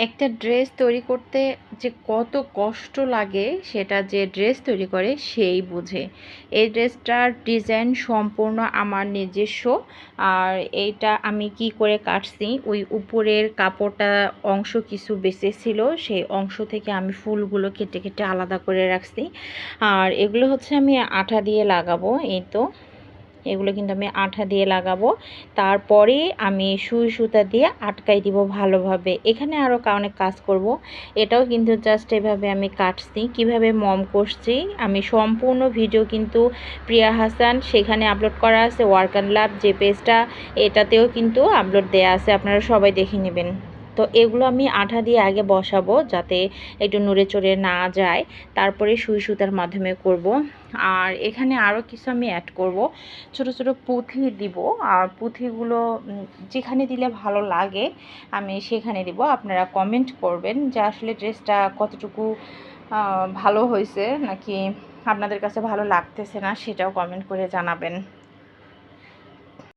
একটা ড্রেস তৈরি করতে যে কত কষ্ট লাগে সেটা যে ড্রেস তৈরি করে সেই বুঝে। এই ড্রেসটার ডিজাইন সম্পূর্ণ আমার নিজস্ব। আর এইটা আমি কি করে কাটছি, ওই উপরের কাপড়টা অংশ কিছু বেঁচে ছিল, সেই অংশ থেকে আমি ফুলগুলো কেটে কেটে আলাদা করে রাখছি। আর এগুলো হচ্ছে আমি আঠা দিয়ে লাগাবো। এই তো এগুলো কিন্তু আমি আঠা দিয়ে লাগাবো। তারপরে আমি সুই সুতা দিয়ে আটকাই দিব ভালোভাবে। এখানে আরও অনেক কাজ করব। এটাও কিন্তু জাস্ট এভাবে আমি কাটছি, কিভাবে মম করছি আমি সম্পূর্ণ ভিডিও কিন্তু প্রিয়া হাসান সেখানে আপলোড করা আছে। ওয়ার্ক অ্যান্ড লাভ যে পেজটা, এটাতেও কিন্তু আপলোড দেয়া আছে, আপনারা সবাই দেখে নেবেন। তো এগুলো আমি আঠা দিয়ে আগে বসাবো যাতে একটু নড়ে চড়ে না যায়, তারপরে সুই সুতার মাধ্যমে করব। আর এখানে আরও কিছু আমি অ্যাড করব, ছোট ছোট পুঁথি দিব। আর পুঁথিগুলো যেখানে দিলে ভালো লাগে আমি সেখানে দিব। আপনারা কমেন্ট করবেন যে আসলে ড্রেসটা কতটুকু ভালো হয়েছে নাকি আপনাদের কাছে ভালো লাগতেছে না, সেটাও কমেন্ট করে জানাবেন।